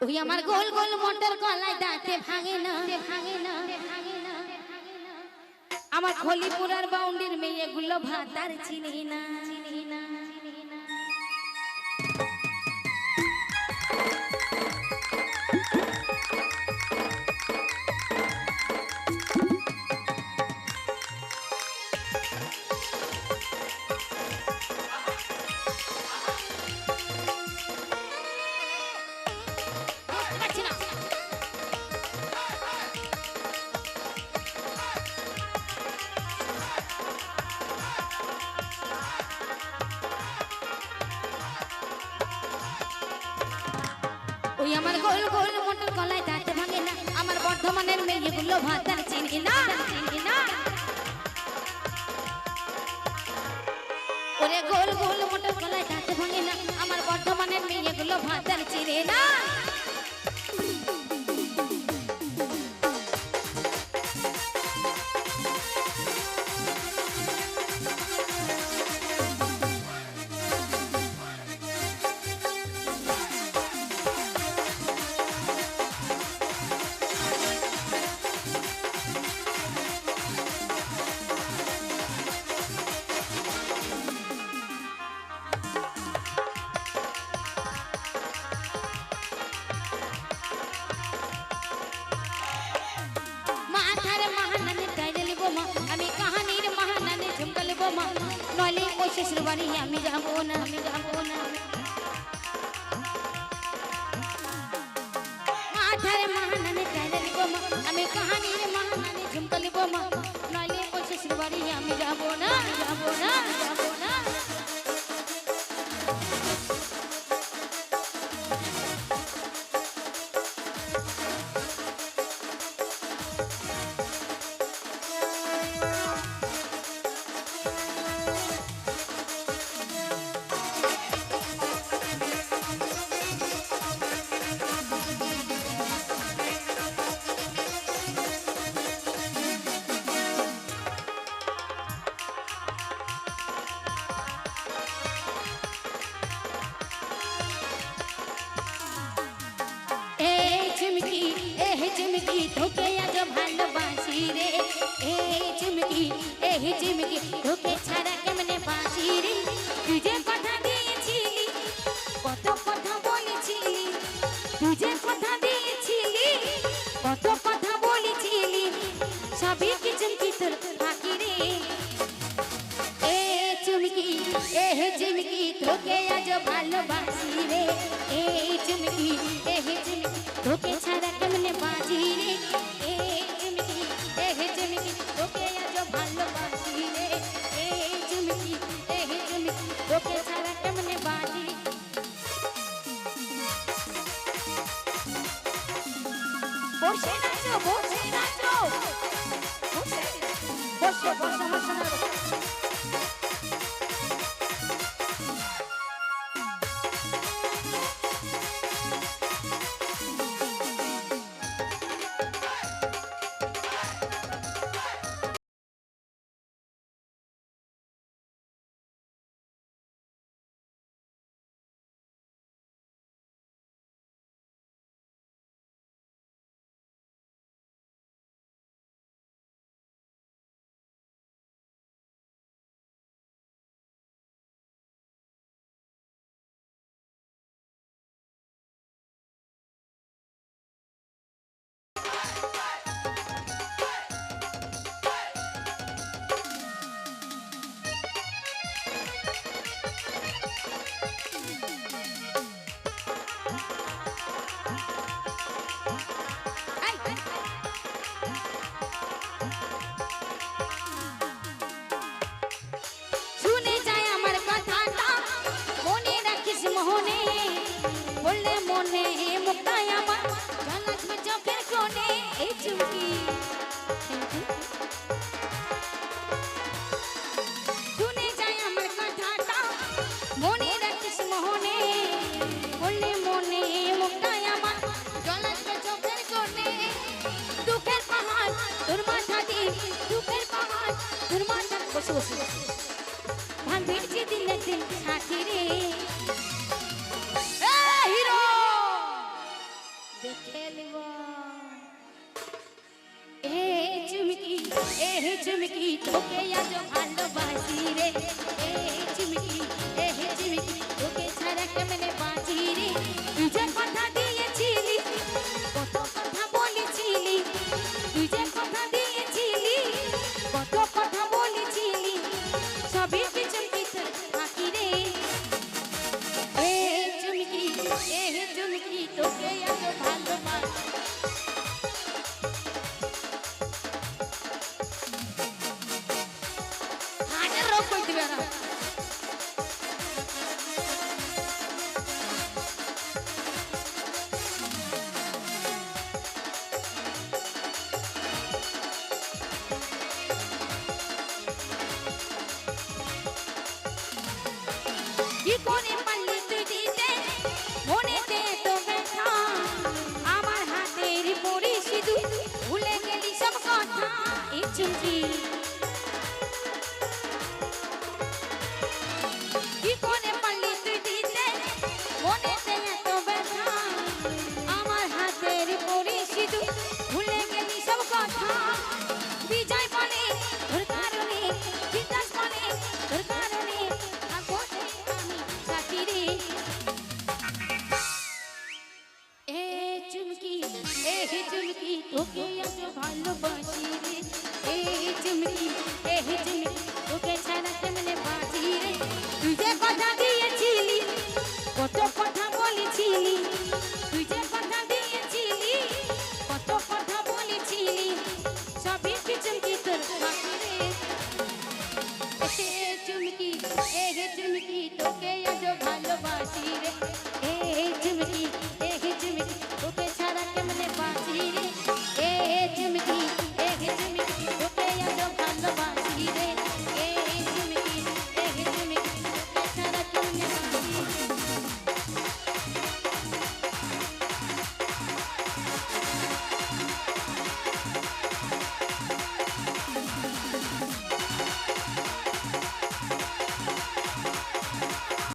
ওই আমার গোল গোল মোটর গলায় দাঁতে ভাঙে না আমার খলিপুরার বাউন্ডির মেয়েগুলো ভাতার চিনি না ওই আমার গোল গোল মোটর গলায় দাঁতে ভাঙে না আমার বর্ধমানের মেয়েগুলো ভাতার চিনি না ওরে গোল গোল মোটর গলায় দাঁতে ভাঙে না আমার বর্ধমানের মেয়েগুলো ভাতার চিনি না আমি কাহানির মহানানে ঝুমকা লিব মা নইলে ওই শ্বশুর বাড়ি আমি যাব না মাথারে মহানানে গাইলে লিব মা আমি কাহানির মহানানে ঝুমকা লিব মা নইলে ওই শ্বশুর বাড়ি আমি যাব না चिमकी धोके आज भालोबासी रे चिमकी धोके छाड़ा केमने बासी रे तुझे कथा दिएছিলি কত কথা বলেছিলি तुझे कथा दिएছিলি কত কথা বলেছিলি সবই কি চিমকি তোর বাকি রে চিমকি ধোকে আজ ভালোবাসি রে চিমকি ধোকে ছাড়া কেমনে বাজি রে চিমকি ধোকে আজ ভালোবাসি রে চিমকি ধোকে ছাড়া কেমনে বাজি বসে নাচো বসে মশলা দেখে নিব। এ চুমকি তোকে আজ ভালোবাসি রে। এ চুমকি তোকে ছাড়া কেমনে বাঁচি রে। তুই যে কথা দিয়েছিলি, কত কথা বলেছিলি, তুই যে কথা দিয়েছিলি, কত কথা বলেছিলি, সবই পিছন পিছন ফাঁকি রে। এ চুমকি তোকে আজ ভালোবাসি। হাজার রোগ কই দিবে না। কি করে পারলি তুই দিতে মনেতে তো ব্যথা, আমার হাতের পরি সিঁদুর ভুলে গেলি সব কথা। এই চুমকি কি করে পারলি তুই দিতে মনেতে এত ব্যথা, আমার হাতের পরি সিঁদুর ভুলে গেলি সব কথা। বিজয় বলে তোর কারণে, বিকাশ বলে তোর কারণে, আগতে আমি সাথী রে। এ চুমকি তোকে আজ ভালোবাসি রে। এ চুমকি তোকে ছাড়া কেমনে বাঁচি রে। তুই যে কথা